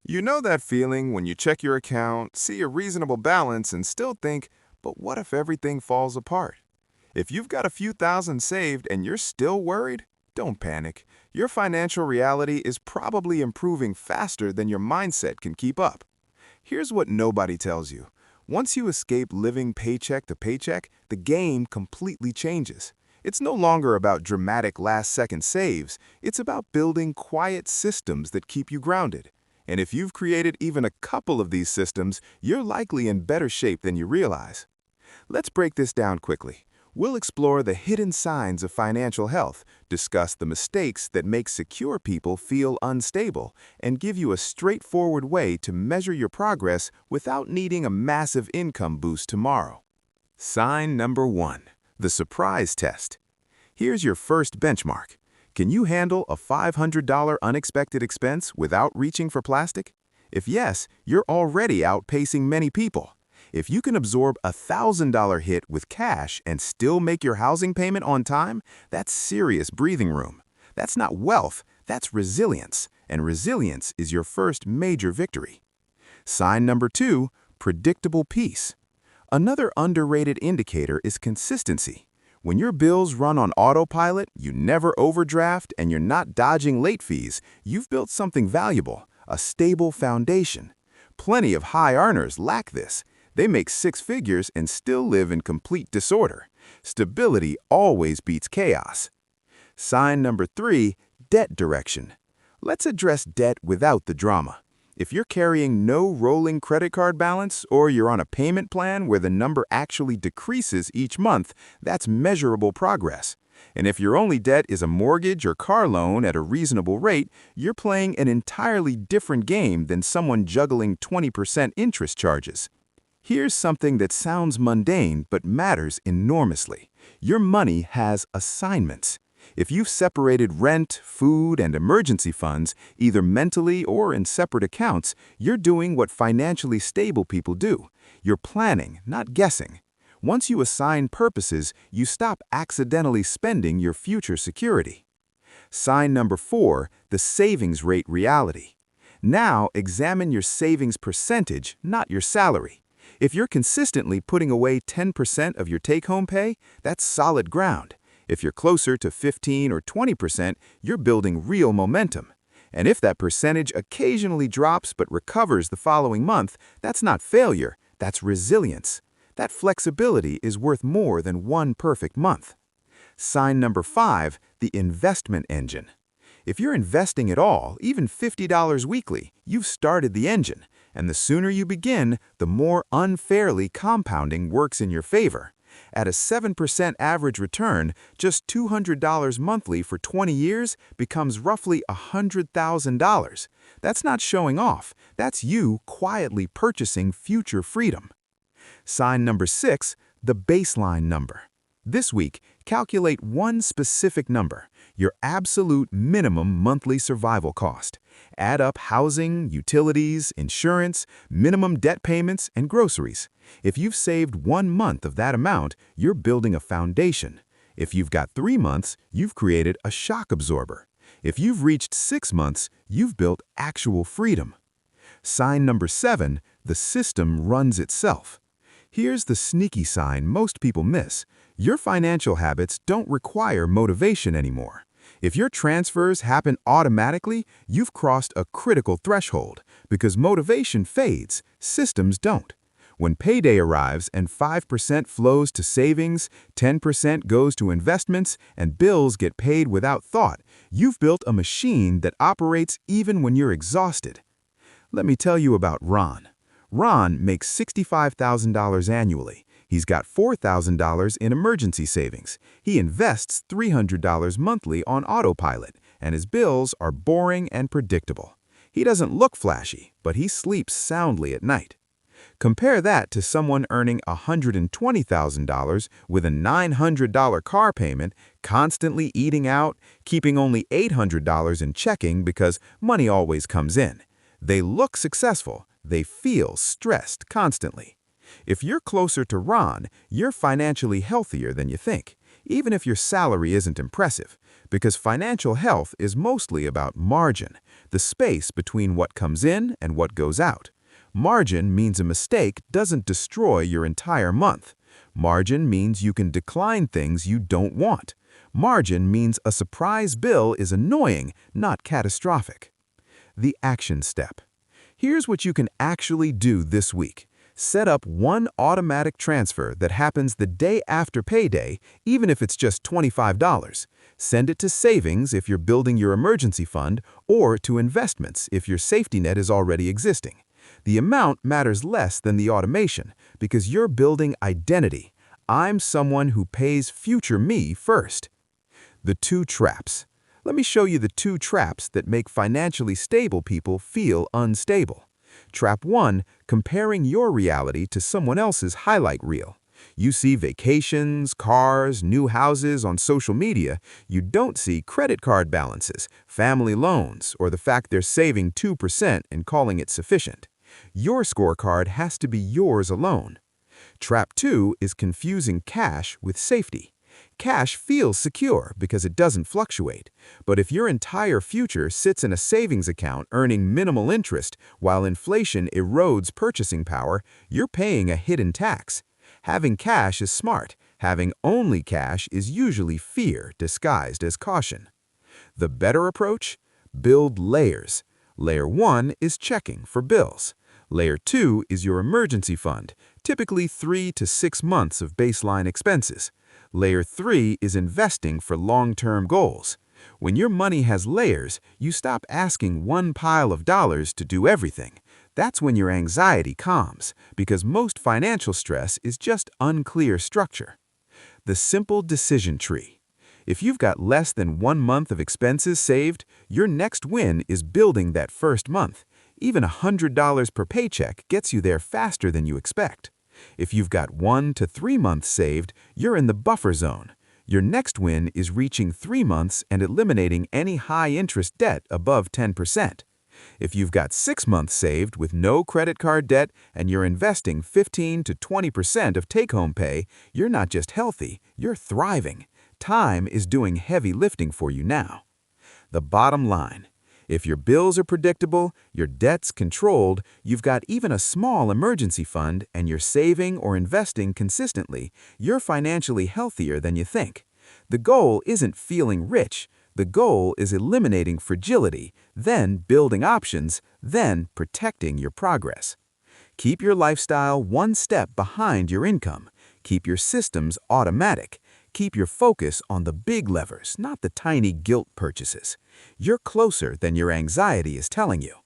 You know that feeling when you check your account, see a reasonable balance, and still think, but what if everything falls apart? If you've got a few thousand saved and you're still worried, don't panic. Your financial reality is probably improving faster than your mindset can keep up. Here's what nobody tells you. Once you escape living paycheck to paycheck, the game completely changes. It's no longer about dramatic last-second saves. It's about building quiet systems that keep you grounded. And if you've created even a couple of these systems, you're likely in better shape than you realize. Let's break this down quickly. We'll explore the hidden signs of financial health, discuss the mistakes that make secure people feel unstable, and give you a straightforward way to measure your progress without needing a massive income boost tomorrow. Sign number 1. The surprise test. Here's your first benchmark. Can you handle a $500 unexpected expense without reaching for plastic? If yes, you're already outpacing many people. If you can absorb a $1,000 hit with cash and still make your housing payment on time, that's serious breathing room. That's not wealth, that's resilience, and resilience is your first major victory. Sign number 2, predictable peace. Another underrated indicator is consistency. When your bills run on autopilot, you never overdraft, and you're not dodging late fees, you've built something valuable, a stable foundation. Plenty of high earners lack this. They make six figures and still live in complete disorder. Stability always beats chaos. Sign number 3, debt direction. Let's address debt without the drama. If you're carrying no rolling credit card balance or you're on a payment plan where the number actually decreases each month, that's measurable progress. And if your only debt is a mortgage or car loan at a reasonable rate, you're playing an entirely different game than someone juggling 20% interest charges. Here's something that sounds mundane but matters enormously. Your money has assignments. If you've separated rent, food, and emergency funds, either mentally or in separate accounts, you're doing what financially stable people do. You're planning, not guessing. Once you assign purposes, you stop accidentally spending your future security. Sign number 4, the savings rate reality. Now examine your savings percentage, not your salary. If you're consistently putting away 10% of your take-home pay, that's solid ground. If you're closer to 15 or 20%, you're building real momentum. And if that percentage occasionally drops but recovers the following month, that's not failure, that's resilience. That flexibility is worth more than one perfect month. Sign number 5, the investment engine. If you're investing at all, even $50 weekly, you've started the engine. And the sooner you begin, the more unfairly compounding works in your favor. At a 7% average return, just $200 monthly for 20 years becomes roughly $100,000. That's not showing off. That's you quietly purchasing future freedom. Sign number 6, the baseline number. This week, calculate one specific number, your absolute minimum monthly survival cost. Add up housing, utilities, insurance, minimum debt payments, and groceries. If you've saved 1 month of that amount, you're building a foundation. If you've got 3 months, you've created a shock absorber. If you've reached 6 months, you've built actual freedom. Sign number 7, the system runs itself. Here's the sneaky sign most people miss. Your financial habits don't require motivation anymore. If your transfers happen automatically, you've crossed a critical threshold because motivation fades, systems don't. When payday arrives and 5% flows to savings, 10% goes to investments, and bills get paid without thought, you've built a machine that operates even when you're exhausted. Let me tell you about Ron. Ron makes $65,000 annually. He's got $4,000 in emergency savings. He invests $300 monthly on autopilot, and his bills are boring and predictable. He doesn't look flashy, but he sleeps soundly at night. Compare that to someone earning $120,000 with a $900 car payment, constantly eating out, keeping only $800 in checking because money always comes in. They look successful. They feel stressed constantly. If you're closer to Ron, you're financially healthier than you think. even if your salary isn't impressive, because financial health is mostly about margin, the space between what comes in and what goes out. Margin means a mistake doesn't destroy your entire month. Margin means you can decline things you don't want. Margin means a surprise bill is annoying, not catastrophic. The action step. Here's what you can actually do this week. Set up one automatic transfer that happens the day after payday, even if it's just $25. Send it to savings if you're building your emergency fund, or to investments if your safety net is already existing. The amount matters less than the automation because you're building identity. I'm someone who pays future me first. The two traps. Let me show you the two traps that make financially stable people feel unstable. Trap 1, comparing your reality to someone else's highlight reel. You see vacations, cars, new houses on social media. You don't see credit card balances, family loans, or the fact they're saving 2% and calling it sufficient. Your scorecard has to be yours alone. Trap 2 is confusing cash with safety. Cash feels secure because it doesn't fluctuate. But if your entire future sits in a savings account earning minimal interest while inflation erodes purchasing power, you're paying a hidden tax. Having cash is smart. Having only cash is usually fear disguised as caution. The better approach? Build layers. Layer 1 is checking for bills. Layer 2 is your emergency fund, typically 3 to 6 months of baseline expenses. Layer 3 is investing for long-term goals. When your money has layers, you stop asking one pile of dollars to do everything. That's when your anxiety calms, because most financial stress is just unclear structure. The simple decision tree. If you've got less than 1 month of expenses saved, your next win is building that first month. Even $100 per paycheck gets you there faster than you expect. If you've got 1 to 3 months saved, you're in the buffer zone. Your next win is reaching 3 months and eliminating any high-interest debt above 10%. If you've got 6 months saved with no credit card debt and you're investing 15 to 20% of take-home pay, you're not just healthy, you're thriving. Time is doing heavy lifting for you now. The bottom line. If your bills are predictable, your debt's controlled, you've got even a small emergency fund, and you're saving or investing consistently, you're financially healthier than you think. The goal isn't feeling rich. The goal is eliminating fragility, then building options, then protecting your progress. Keep your lifestyle one step behind your income. Keep your systems automatic. Keep your focus on the big levers, not the tiny guilt purchases. You're closer than your anxiety is telling you.